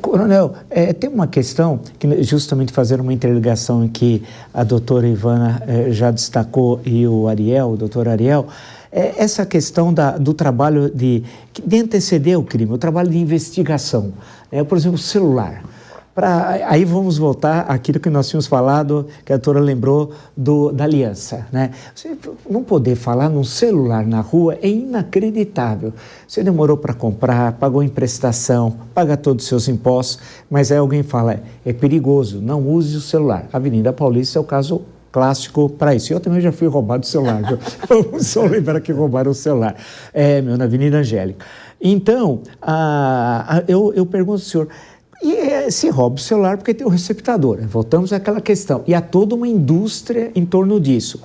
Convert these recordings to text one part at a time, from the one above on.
Coronel, tem uma questão, que justamente fazendo uma interligação em que a doutora Ivana já destacou e o doutor Ariel, essa questão do trabalho de anteceder o crime, o trabalho de investigação, por exemplo, o celular. Aí vamos voltar àquilo que nós tínhamos falado, que a doutora lembrou da aliança, né? Você não poder falar num celular na rua é inacreditável. Você demorou para comprar, pagou em prestação, paga todos os seus impostos, mas aí alguém fala, é perigoso, não use o celular. A Avenida Paulista é o caso clássico para isso. Eu também já fui roubado o celular, vamos só lembrar que roubaram o celular, na Avenida Angélica. Então, eu pergunto ao senhor, se rouba o celular porque tem o receptador, voltamos àquela questão, e há toda uma indústria em torno disso.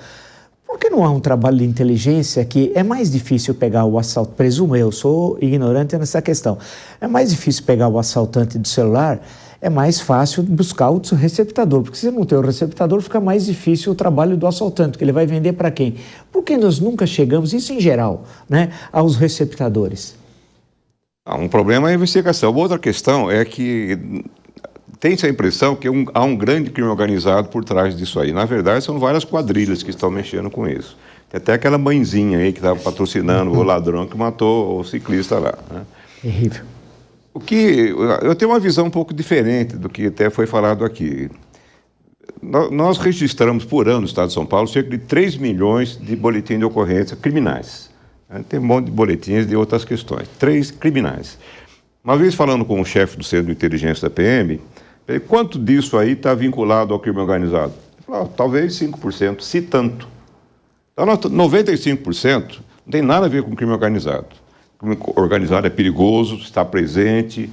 Por que não há um trabalho de inteligência que é mais difícil pegar o assalto, presumo eu, sou ignorante nessa questão, é mais difícil pegar o assaltante do celular, é mais fácil buscar o receptador, porque se não tem o receptador fica mais difícil o trabalho do assaltante, porque ele vai vender para quem? Por que nós nunca chegamos, isso em geral, aos receptadores? Um problema é a investigação. Outra questão é que tem-se a impressão que há um grande crime organizado por trás disso aí. Na verdade, são várias quadrilhas que estão mexendo com isso. Tem até aquela mãezinha aí que estava patrocinando o ladrão que matou o ciclista lá, né? Terrível. Eu tenho uma visão um pouco diferente do que até foi falado aqui. Nós registramos por ano no Estado de São Paulo cerca de 3 milhões de boletins de ocorrência criminais. Tem um monte de boletins de outras questões. 3 criminais. Uma vez falando com o chefe do Centro de Inteligência da PM, quanto disso aí está vinculado ao crime organizado? Ele falou, talvez 5%, se tanto. Então, 95% não tem nada a ver com crime organizado. O crime organizado é perigoso, está presente,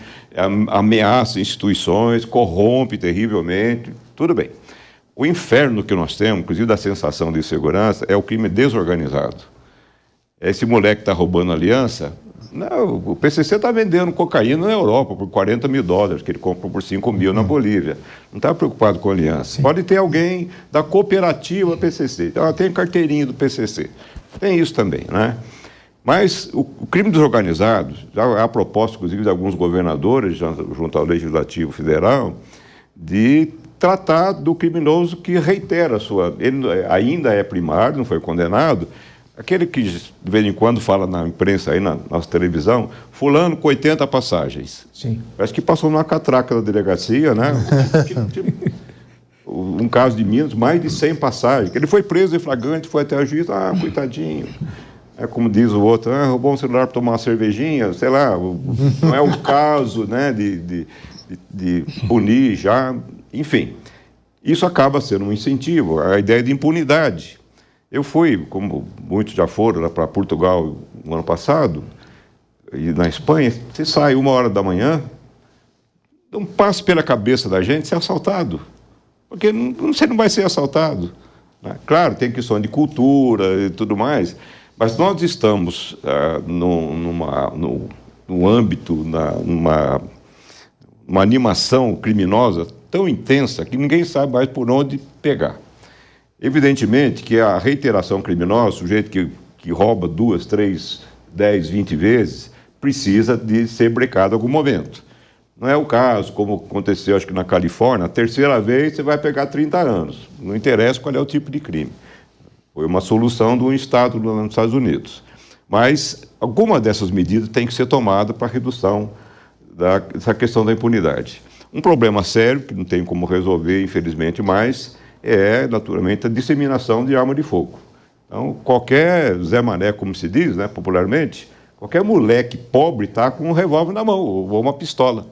ameaça instituições, corrompe terrivelmente, tudo bem. O inferno que nós temos, inclusive da sensação de insegurança, é o crime desorganizado. Esse moleque que está roubando aliança, não, o PCC está vendendo cocaína na Europa por $40 mil, que ele comprou por 5 mil na Bolívia. Não está preocupado com aliança. Sim. Pode ter alguém da cooperativa PCC. Tem carteirinha do PCC. Tem isso também, né? Mas o crime desorganizado, já há proposta, inclusive, de alguns governadores, junto ao Legislativo Federal, de tratar do criminoso que reitera a sua... Ele ainda é primário, não foi condenado. Aquele que de vez em quando fala na imprensa, aí na nossa televisão, fulano com 80 passagens. Sim. Parece que passou numa catraca da delegacia, né? Um caso de Minas, mais de 100 passagens. Ele foi preso em flagrante, foi até a juiz, coitadinho. Como diz o outro, roubou um celular para tomar uma cervejinha, sei lá, não é o caso, né, de punir já, enfim. Isso acaba sendo um incentivo, a ideia de impunidade. Eu fui, como muitos já foram, lá para Portugal no ano passado, e na Espanha, você sai 1h da manhã, não passa pela cabeça da gente ser assaltado, porque você não vai ser assaltado, né? Claro, tem questão de cultura e tudo mais, mas nós estamos no âmbito, numa animação criminosa tão intensa que ninguém sabe mais por onde pegar. Evidentemente que a reiteração criminosa, o sujeito que rouba 2, 3, 10, 20 vezes, precisa de ser brecado em algum momento. Não é o caso, como aconteceu, acho que na Califórnia, a terceira vez você vai pegar 30 anos. Não interessa qual é o tipo de crime. Foi uma solução de um estado nos Estados Unidos. Mas alguma dessas medidas tem que ser tomada para a redução dessa questão da impunidade. Um problema sério, que não tem como resolver, infelizmente, mais, é, naturalmente, a disseminação de arma de fogo. Então, qualquer Zé Mané, como se diz, né, popularmente, qualquer moleque pobre está com um revólver na mão, ou uma pistola.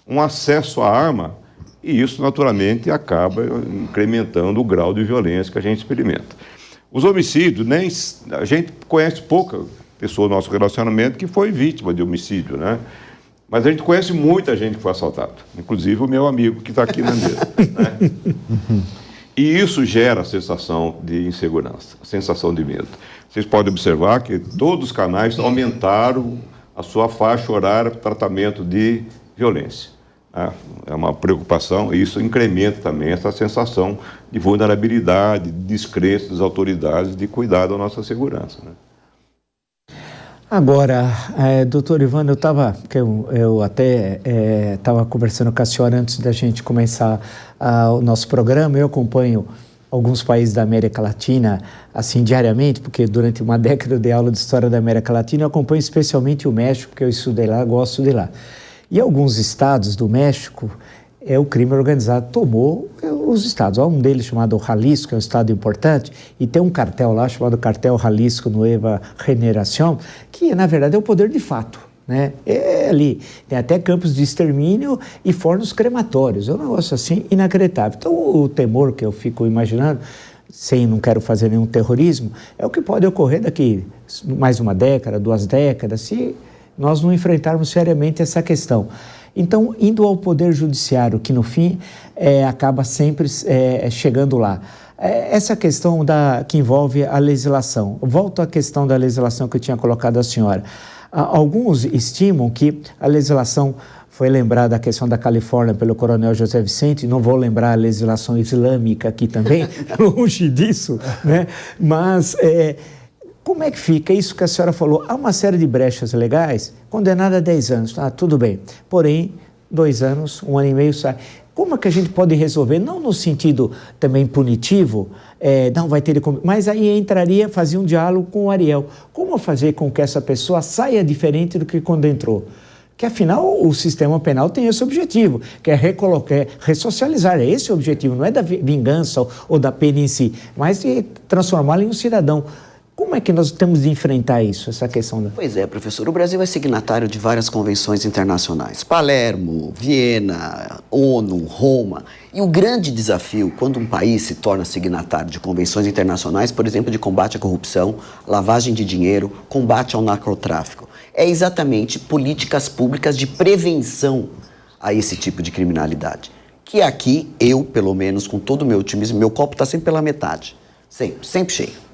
Um acesso à arma, e isso, naturalmente, acaba incrementando o grau de violência que a gente experimenta. Os homicídios, a gente conhece pouca pessoa no nosso relacionamento que foi vítima de homicídio, né? Mas a gente conhece muita gente que foi assaltado, inclusive o meu amigo que está aqui na mesa, né? E isso gera a sensação de insegurança, a sensação de medo. Vocês podem observar que todos os canais aumentaram a sua faixa horária para tratamento de violência. É uma preocupação, e isso incrementa também essa sensação de vulnerabilidade, de descrença das autoridades, de cuidado da nossa segurança, né? Agora, doutor Ivan, eu até estava conversando com a senhora antes da gente começar o nosso programa. Eu acompanho alguns países da América Latina, assim, diariamente, porque durante uma década de aula de História da América Latina, eu acompanho especialmente o México, porque eu estudei lá, gosto de lá. E alguns estados do México, o crime organizado tomou os estados. Há um deles chamado Jalisco, que é um estado importante, e tem um cartel lá chamado Cartel Jalisco Nueva Generación, que na verdade é o poder de fato, né? Ali tem até campos de extermínio e fornos crematórios. É um negócio assim inacreditável. Então o temor que eu fico imaginando, não quero fazer nenhum terrorismo, é o que pode ocorrer daqui mais uma década, 2 décadas, se nós não enfrentarmos seriamente essa questão. Então, indo ao Poder Judiciário, que no fim acaba sempre chegando lá. Essa questão que envolve a legislação. Volto à questão da legislação que eu tinha colocado à senhora. Alguns estimam que a legislação, foi lembrada a questão da Califórnia pelo coronel José Vicente, não vou lembrar a legislação islâmica aqui também, longe disso, né? Mas como é que fica isso que a senhora falou? Há uma série de brechas legais, condenada a 10 anos, tá, tudo bem. Porém, 2 anos, 1 ano e meio sai. Como é que a gente pode resolver? Não no sentido também punitivo, não vai ter... Mas aí entraria, fazia um diálogo com o Ariel. Como fazer com que essa pessoa saia diferente do que quando entrou? Que afinal o sistema penal tem esse objetivo, que é ressocializar, é esse o objetivo, não é da vingança ou da pena em si, mas de transformá-lo em um cidadão. Como é que nós temos de enfrentar isso, essa questão? Pois é, professor, o Brasil é signatário de várias convenções internacionais. Palermo, Viena, ONU, Roma. E o grande desafio, quando um país se torna signatário de convenções internacionais, por exemplo, de combate à corrupção, lavagem de dinheiro, combate ao narcotráfico, é exatamente políticas públicas de prevenção a esse tipo de criminalidade. Que aqui, eu, pelo menos, com todo o meu otimismo, meu copo está sempre pela metade. Sempre cheio.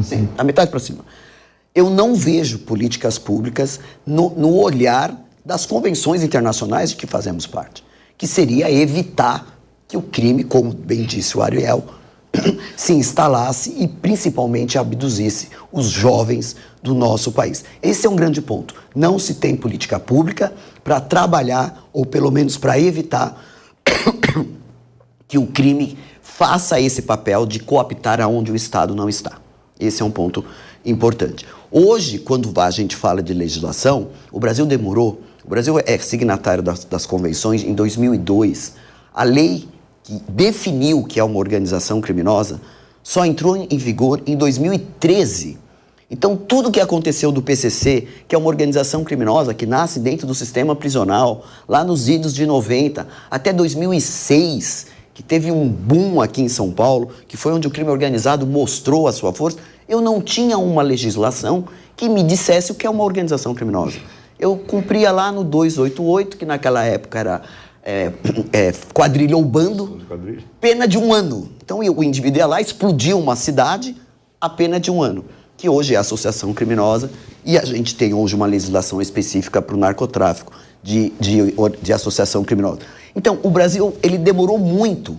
Sim, a metade para cima. Eu não vejo políticas públicas no olhar das convenções internacionais de que fazemos parte, que seria evitar que o crime, como bem disse o Ariel, se instalasse e principalmente abduzisse os jovens do nosso país. Esse é um grande ponto. Não se tem política pública para trabalhar, ou pelo menos para evitar que o crime faça esse papel de cooptar aonde o Estado não está. Esse é um ponto importante. Hoje, quando a gente fala de legislação, o Brasil é signatário das convenções em 2002. A lei que definiu o que é uma organização criminosa só entrou em vigor em 2013. Então, tudo que aconteceu do PCC, que é uma organização criminosa que nasce dentro do sistema prisional, lá nos idos de 90, até 2006, que teve um boom aqui em São Paulo, que foi onde o crime organizado mostrou a sua força, eu não tinha uma legislação que me dissesse o que é uma organização criminosa. Eu cumpria lá no 288, que naquela época era quadrilha ou bando, pena de 1 ano. Então o indivíduo ia lá, explodiu uma cidade, a pena de 1 ano, que hoje é associação criminosa, e a gente tem hoje uma legislação específica para o narcotráfico de associação criminosa. Então, o Brasil, ele demorou muito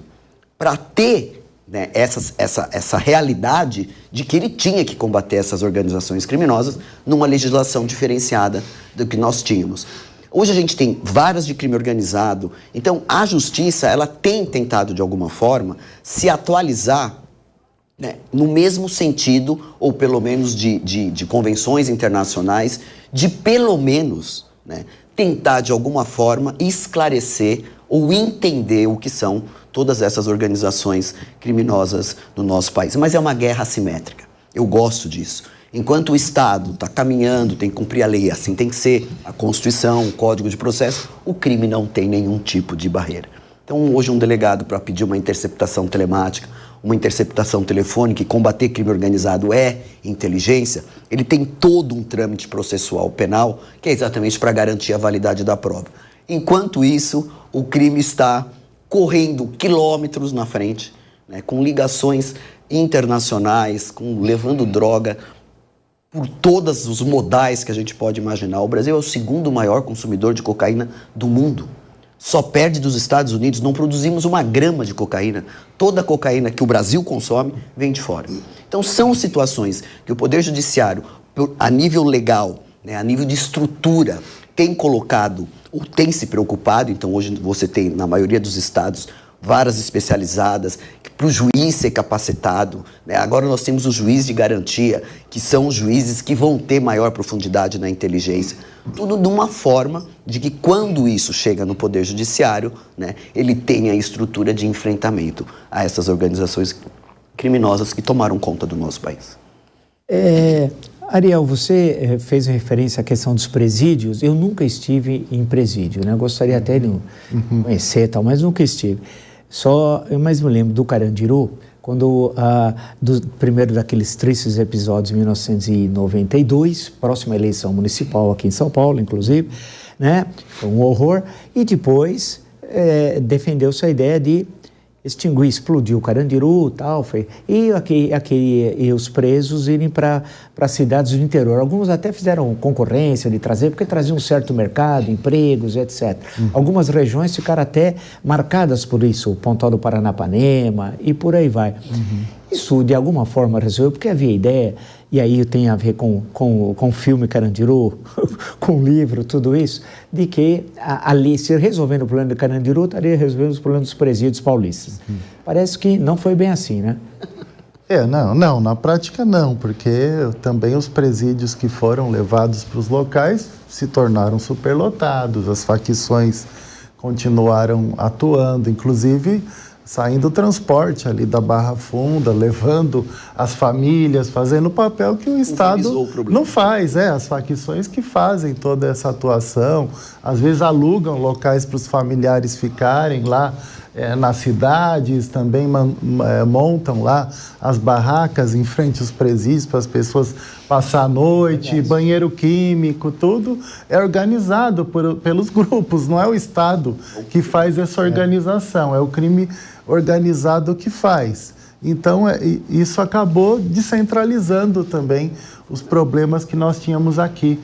para ter, né, essa realidade de que ele tinha que combater essas organizações criminosas numa legislação diferenciada do que nós tínhamos. Hoje a gente tem várias de crime organizado, então a justiça, ela tem tentado de alguma forma se atualizar, né, no mesmo sentido, ou pelo menos de convenções internacionais, de pelo menos, né, tentar de alguma forma esclarecer ou entender o que são todas essas organizações criminosas no nosso país. Mas é uma guerra assimétrica. Eu gosto disso. Enquanto o Estado está caminhando, tem que cumprir a lei, assim tem que ser, a Constituição, o Código de Processo, o crime não tem nenhum tipo de barreira. Então, hoje um delegado, para pedir uma interceptação telemática, uma interceptação telefônica e combater crime organizado é inteligência, ele tem todo um trâmite processual penal que é exatamente para garantir a validade da prova. Enquanto isso, o crime está correndo quilômetros na frente, né, com ligações internacionais, levando droga por todos os modais que a gente pode imaginar. O Brasil é o 2º maior consumidor de cocaína do mundo. Só perde dos Estados Unidos, não produzimos 1 grama de cocaína. Toda a cocaína que o Brasil consome vem de fora. Então são situações que o Poder Judiciário, a nível legal, né, a nível de estrutura, tem colocado, ou tem se preocupado, então hoje você tem, na maioria dos estados, varas especializadas, para o juiz ser capacitado, né? Agora nós temos o juiz de garantia, que são os juízes que vão ter maior profundidade na inteligência. Tudo de uma forma de que quando isso chega no Poder Judiciário, né, ele tenha a estrutura de enfrentamento a essas organizações criminosas que tomaram conta do nosso país. Ariel, você fez referência à questão dos presídios. Eu nunca estive em presídio, né? Eu gostaria até de conhecer, tal, mas nunca estive. Mas me lembro do Carandiru, quando, do primeiro daqueles tristes episódios em 1992, próxima eleição municipal aqui em São Paulo, inclusive, né? Foi um horror. E depois defendeu-se a ideia de extinguir, explodir o Carandiru tal, e os presos irem para cidades do interior. Alguns até fizeram concorrência de trazer, porque traziam um certo mercado, empregos, etc. Algumas regiões ficaram até marcadas por isso, o Pontal do Paranapanema e por aí vai. Isso, de alguma forma, resolveu, porque havia ideia, e aí tem a ver com o filme Carandiru, com o livro, tudo isso, de que ali, se resolvendo o problema do Carandiru, estaria resolvendo os problemas dos presídios paulistas. Parece que não foi bem assim, né? Não, na prática não, porque também os presídios que foram levados para os locais se tornaram superlotados, as facções continuaram atuando, inclusive saindo o transporte ali da Barra Funda, levando as famílias, fazendo o papel que o Estado não faz. As facções que fazem toda essa atuação, às vezes alugam locais para os familiares ficarem lá nas cidades, também montam lá as barracas em frente aos presídios para as pessoas passar a noite, banheiro químico, tudo é organizado pelos grupos, não é o Estado que faz essa organização, é o crime organizado que faz. Então, isso acabou descentralizando também os problemas que nós tínhamos aqui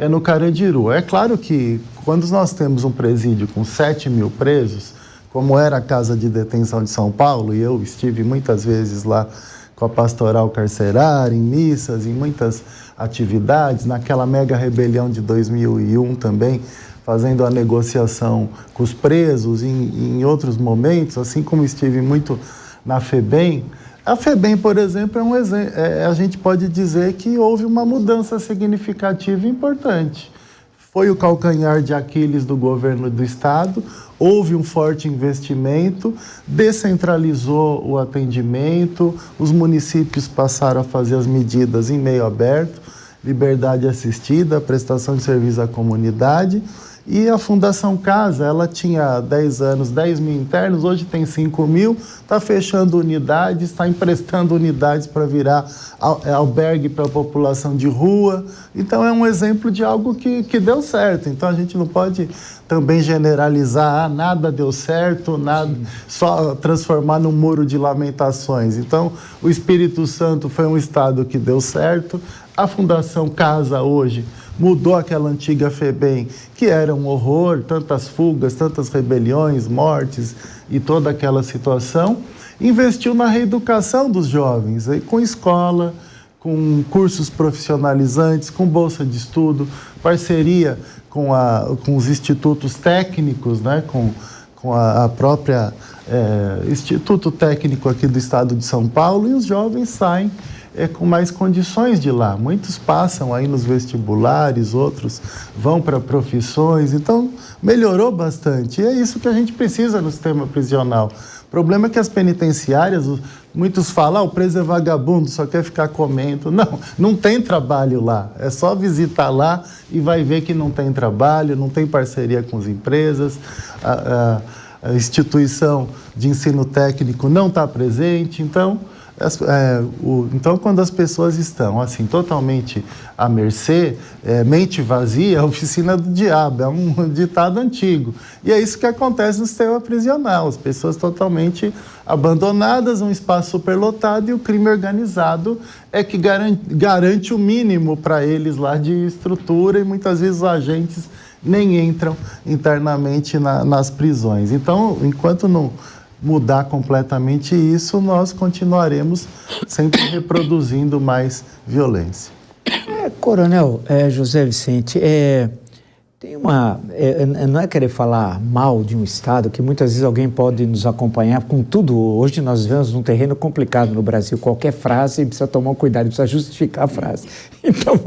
no Carandiru. É claro que quando nós temos um presídio com 7.000 presos, como era a Casa de Detenção de São Paulo, e eu estive muitas vezes lá com a pastoral carcerária, em missas, em muitas atividades, naquela mega rebelião de 2001 também, fazendo a negociação com os presos em outros momentos, assim como estive muito na FEBEM. A FEBEM, por exemplo, é um exemplo, a gente pode dizer que houve uma mudança significativa e importante. Foi o calcanhar de Aquiles do governo do Estado, houve um forte investimento, descentralizou o atendimento, os municípios passaram a fazer as medidas em meio aberto, liberdade assistida, prestação de serviço à comunidade. E a Fundação Casa, ela tinha 10 anos, 10.000 internos, hoje tem 5.000, está fechando unidades, está emprestando unidades para virar albergue para a população de rua. Então, é um exemplo de algo que deu certo. Então, a gente não pode também generalizar, nada deu certo, nada, só transformar num muro de lamentações. Então, o Espírito Santo foi um estado que deu certo. A Fundação Casa, hoje, mudou aquela antiga FEBEM, que era um horror, tantas fugas, tantas rebeliões, mortes e toda aquela situação. Investiu na reeducação dos jovens, com escola, com cursos profissionalizantes, com bolsa de estudo, parceria com os institutos técnicos, né, com a própria Instituto Técnico aqui do Estado de São Paulo, e os jovens saem com mais condições de lá. Muitos passam aí nos vestibulares, outros vão para profissões, então melhorou bastante. E é isso que a gente precisa no sistema prisional. O problema é que as penitenciárias, muitos falam, o preso é vagabundo, só quer ficar comendo. Não tem trabalho lá. É só visitar lá e vai ver que não tem trabalho, não tem parceria com as empresas, a instituição de ensino técnico não está presente, então quando as pessoas estão assim totalmente à mercê, mente vazia, oficina do diabo, é um ditado antigo. E é isso que acontece no sistema prisional, as pessoas totalmente abandonadas, um espaço superlotado, e o crime organizado é que garante o mínimo para eles lá de estrutura, e muitas vezes os agentes nem entram internamente nas prisões. Então, enquanto não mudar completamente isso, nós continuaremos sempre reproduzindo mais violência. Coronel José Vicente, tem não é querer falar mal de um Estado, que muitas vezes alguém pode nos acompanhar com tudo. Hoje nós vivemos num terreno complicado no Brasil. Qualquer frase precisa tomar um cuidado, precisa justificar a frase. Então,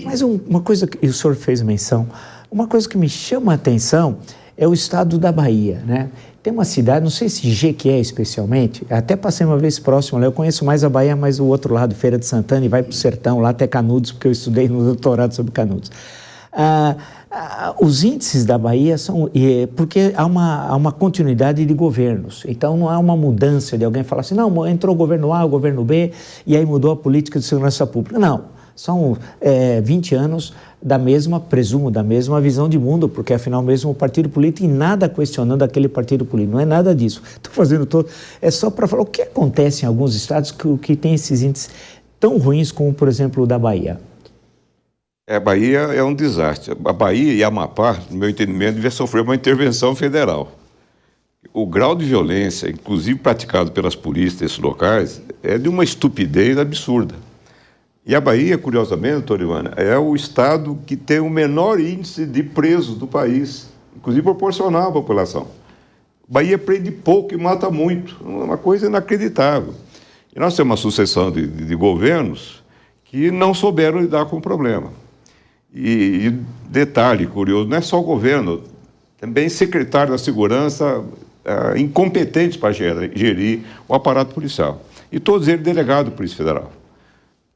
mas uma coisa que o senhor fez menção, uma coisa que me chama a atenção é o estado da Bahia, né? Tem uma cidade, não sei se Jequié especialmente, até passei uma vez próximo lá, eu conheço mais a Bahia, mas o outro lado, Feira de Santana, e vai para o sertão, lá até Canudos, porque eu estudei no doutorado sobre Canudos. Os índices da Bahia são... porque há uma continuidade de governos, então não há uma mudança de alguém falar assim, não, entrou o governo A, o governo B, e aí mudou a política de segurança pública. Não, são 20 anos presumo, da mesma visão de mundo, porque afinal mesmo o partido político, e nada questionando aquele partido político, não é nada disso. Estou fazendo é só para falar o que acontece em alguns estados que tem esses índices tão ruins como, por exemplo, o da Bahia. A Bahia é um desastre. A Bahia e Amapá, no meu entendimento, devia sofrer uma intervenção federal. O grau de violência, inclusive praticado pelas polícias desses locais, é de uma estupidez absurda. E a Bahia, curiosamente, doutora Ivana, é o estado que tem o menor índice de presos do país, inclusive proporcional à população. Bahia prende pouco e mata muito, uma coisa inacreditável. E nós temos uma sucessão de governos que não souberam lidar com o problema. E detalhe curioso, não é só o governo, também secretário da Segurança incompetentes para gerir o aparato policial. E todos eles delegados da Polícia Federal.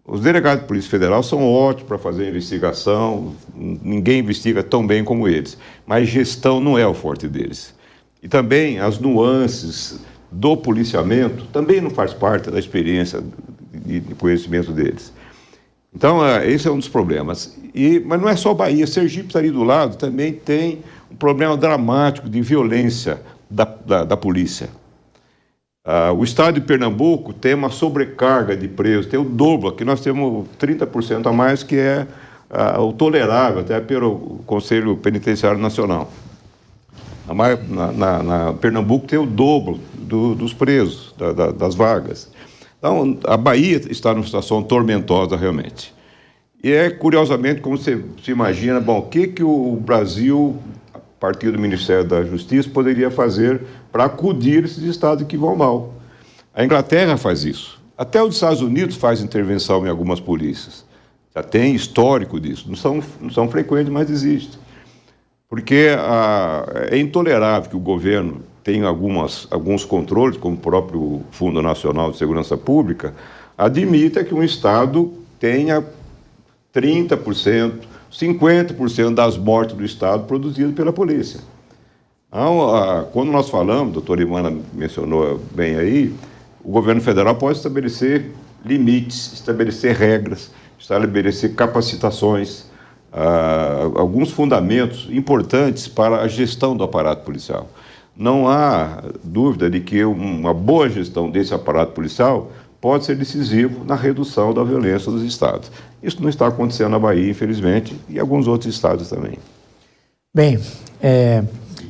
Os delegados de Polícia Federal são ótimos para fazer investigação, ninguém investiga tão bem como eles, mas gestão não é o forte deles. E também as nuances do policiamento também não faz parte da experiência de conhecimento deles. Então, esse é um dos problemas. Mas não é só Bahia, Sergipe está ali do lado, também tem um problema dramático de violência da polícia. O estado de Pernambuco tem uma sobrecarga de presos, tem o dobro, aqui nós temos 30% a mais, que é o tolerável, até pelo Conselho Penitenciário Nacional. Na Pernambuco tem o dobro dos presos, das vagas. Então, a Bahia está numa situação tormentosa, realmente. E curiosamente, como você se imagina, bom, o que o Brasil, a partir do Ministério da Justiça, poderia fazer para acudir esses estados que vão mal? A Inglaterra faz isso. Até os Estados Unidos faz intervenção em algumas polícias. Já tem histórico disso. Não são frequentes, mas existe. Porque é intolerável que o governo tenha alguns controles, como o próprio Fundo Nacional de Segurança Pública, admita que um estado tenha 30%, 50% das mortes do estado produzidas pela polícia. Então, quando nós falamos, a doutora Ivana mencionou bem aí, o governo federal pode estabelecer limites, estabelecer regras, estabelecer capacitações, alguns fundamentos importantes para a gestão do aparato policial. Não há dúvida de que uma boa gestão desse aparato policial pode ser decisivo na redução da violência dos estados. Isso não está acontecendo na Bahia, infelizmente, e em alguns outros estados também. Bem,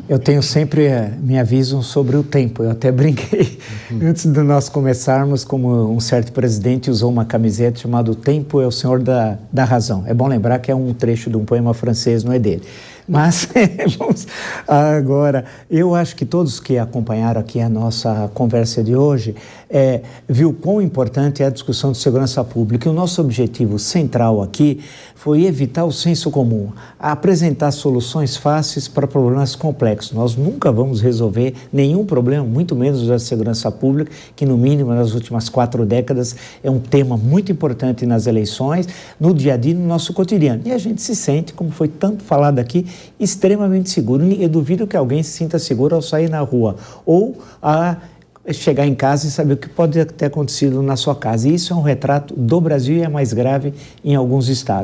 eu tenho sempre me avisam sobre o tempo. Eu até brinquei antes de nós começarmos, como um certo presidente usou uma camiseta chamada "O Tempo é o Senhor da Razão". É bom lembrar que é um trecho de um poema francês, não é dele. Mas, vamos agora, eu acho que todos que acompanharam aqui a nossa conversa de hoje viu quão importante é a discussão de segurança pública. E o nosso objetivo central aqui foi evitar o senso comum, apresentar soluções fáceis para problemas complexos. Nós nunca vamos resolver nenhum problema, muito menos da segurança pública, que no mínimo nas últimas 4 décadas é um tema muito importante nas eleições, no dia a dia, no nosso cotidiano. E a gente se sente, como foi tanto falado aqui, extremamente seguro. Eu duvido que alguém se sinta seguro ao sair na rua ou a chegar em casa e saber o que pode ter acontecido na sua casa. E isso é um retrato do Brasil e é mais grave em alguns estados.